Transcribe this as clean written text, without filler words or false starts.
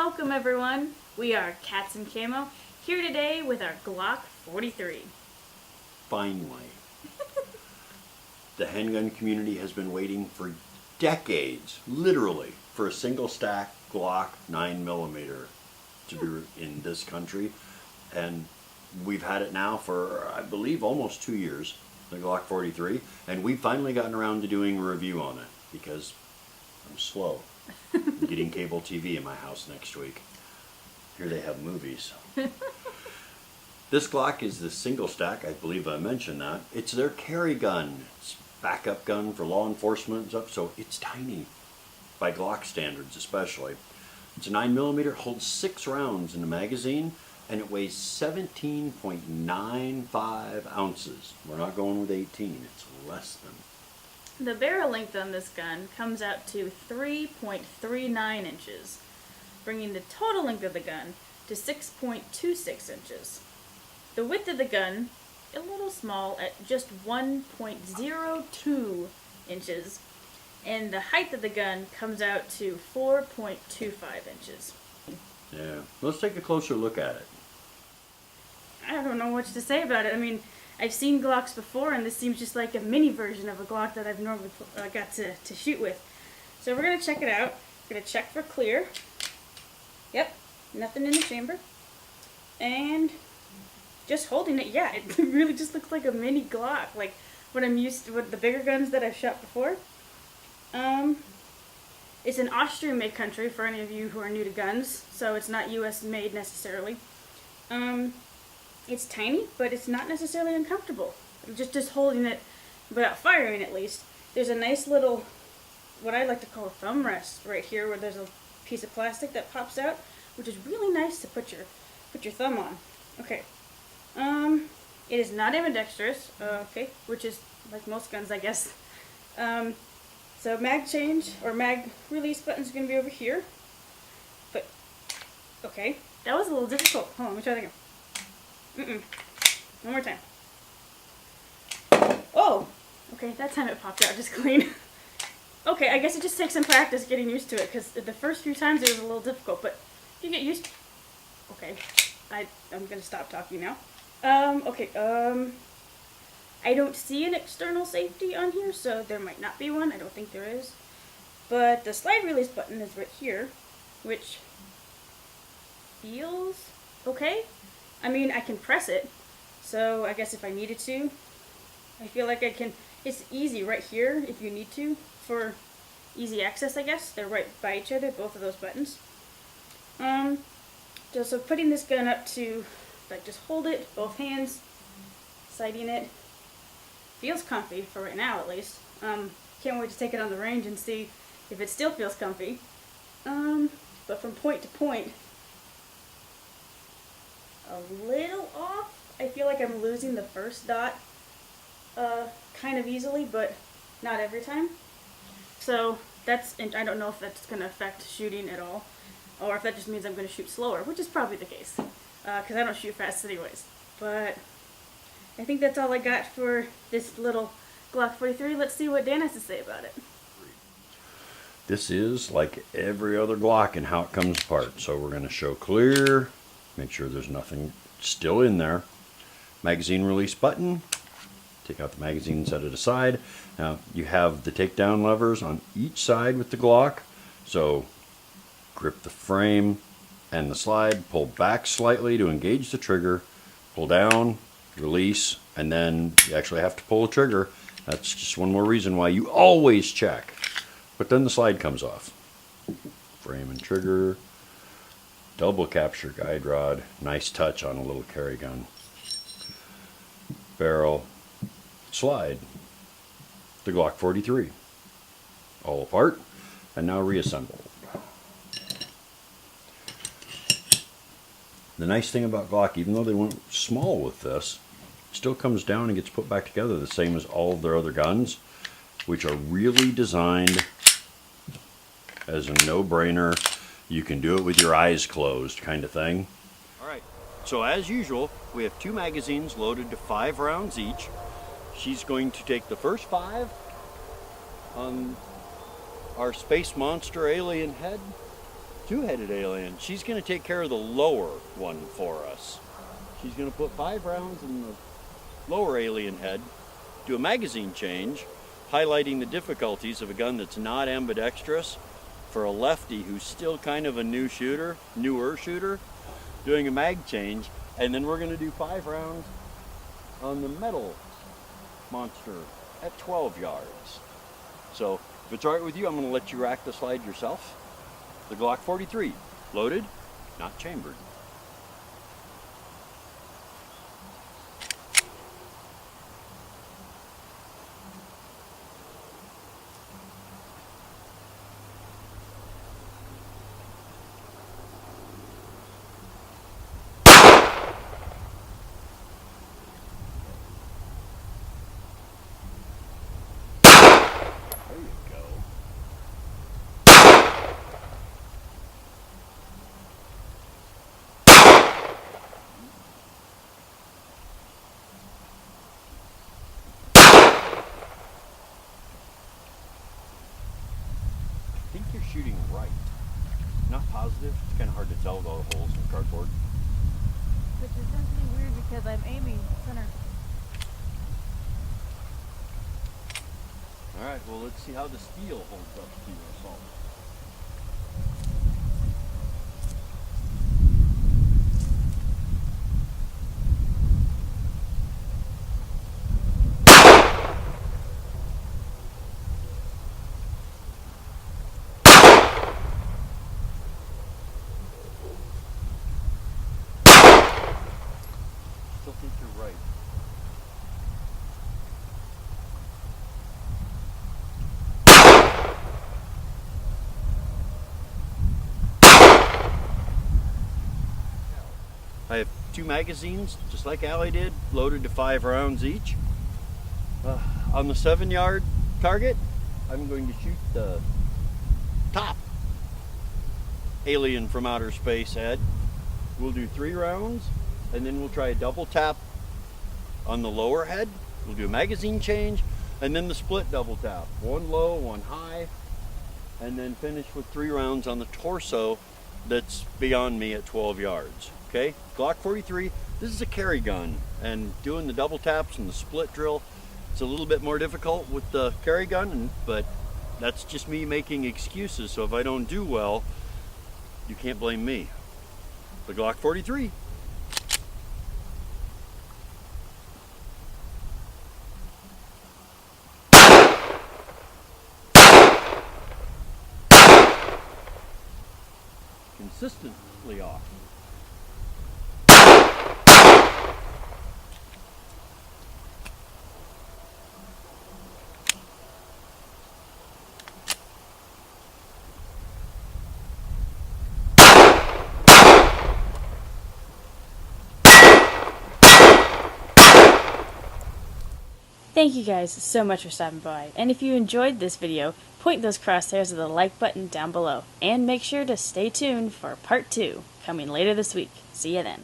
welcome everyone. We are Cats in Camo, here today with our Glock 43. Finally. The handgun community has been waiting for decades, literally, for a single stack Glock 9mm to be in this country. And we've had it now for, I believe, almost 2 years, the Glock 43. And we've finally gotten around to doing a review on it because I'm slow. I'm getting cable TV in my house next week. Here they have movies. This Glock is the single stack, I believe I mentioned that. It's their carry gun. It's backup gun for law enforcement and stuff, so it's tiny, by Glock standards especially. It's a 9mm, holds 6 rounds in the magazine, and it weighs 17.95 ounces. We're not going with 18, it's less than. The barrel length on this gun comes out to 3.39 inches, bringing the total length of the gun to 6.26 inches. The width of the gun, a little small at just 1.02 inches, and the height of the gun comes out to 4.25 inches. Yeah, let's take a closer look at it. I don't know what to say about it. I mean, I've seen Glocks before, and this seems just like a mini version of a Glock that I've normally got to shoot with. So we're going to check it out. We're going to check for clear. Yep, nothing in the chamber. And just holding it, yeah, it really just looks like a mini Glock, like what I'm used to with the bigger guns that I've shot before. It's an Austrian-made country for any of you who are new to guns, so it's not U.S. made necessarily. It's tiny, but it's not necessarily uncomfortable. Just holding it without firing, at least. There's a nice little, what I like to call a thumb rest right here, where there's a piece of plastic that pops out, which is really nice to put your thumb on. Okay. It is not ambidextrous, okay, which is like most guns, I guess. So mag change, or mag release button's going to be over here. But, okay, that was a little difficult. Hold on, let me try that again. One more time. Oh! Okay, that time it popped out just clean. Okay, I guess it just takes some practice getting used to it, because the first few times it was a little difficult, but if you get used to... Okay, I'm going to stop talking now. I don't see an external safety on here, so there might not be one. I don't think there is. But the slide release button is right here, which feels okay. I mean, I can press it, so I guess if I needed to, I feel like I can. It's easy right here if you need to, for easy access, I guess. They're right by each other, both of those buttons. So putting this gun up to, like, just hold it, both hands, sighting it. Feels comfy, for right now at least. Can't wait to take it on the range and see if it still feels comfy. But from point to point, a little off. I feel like I'm losing the first dot kind of easily, but not every time. So and I don't know if that's going to affect shooting at all, or if that just means I'm going to shoot slower, which is probably the case, because I don't shoot fast anyways. But I think that's all I got for this little Glock 43. Let's see what Dan has to say about it. This is like every other Glock and how it comes apart. So we're going to show clear, make sure there's nothing still in there. Magazine release button. Take out the magazine, set it aside. Now you have the takedown levers on each side with the Glock. So grip the frame and the slide, pull back slightly to engage the trigger, pull down, release, and then you actually have to pull the trigger. That's just one more reason why you always check. But then the slide comes off. Frame and trigger. Double capture guide rod. Nice touch on a little carry gun. Barrel. Slide. The Glock 43. All apart. And now reassembled. The nice thing about Glock, even though they went small with this, still comes down and gets put back together the same as all of their other guns, which are really designed as a no-brainer. You can do it with your eyes closed kind of thing. Alright, so as usual, we have 2 magazines loaded to 5 rounds each. She's going to take the first 5 on our space monster alien head, two-headed alien. She's going to take care of the lower one for us. She's going to put 5 rounds in the lower alien head, do a magazine change, highlighting the difficulties of a gun that's not ambidextrous for a lefty who's still kind of a newer shooter, doing a mag change, and then we're going to do 5 rounds on the metal monster at 12 yards. So if it's all right with you, I'm going to let you rack the slide yourself. The Glock 43, loaded, not chambered. There you go. I think you're shooting right. Not positive. It's kind of hard to tell with all the holes in the cardboard. Which is essentially weird because I'm aiming center. Alright, well let's see how the steel holds up to your assault. Still think you're right. I have 2 magazines, just like Allie did, loaded to 5 rounds each. On the 7-yard target, I'm going to shoot the top alien from outer space head. We'll do 3 rounds, and then we'll try a double tap on the lower head. We'll do a magazine change, and then the split double tap. 1 low, 1 high, and then finish with 3 rounds on the torso that's beyond me at 12 yards. Okay, Glock 43, this is a carry gun, and doing the double taps and the split drill, it's a little bit more difficult with the carry gun, but that's just me making excuses, so if I don't do well, you can't blame me. The Glock 43. Consistently off. Thank you guys so much for stopping by, and if you enjoyed this video, point those crosshairs at the like button down below, and make sure to stay tuned for part 2, coming later this week. See ya then.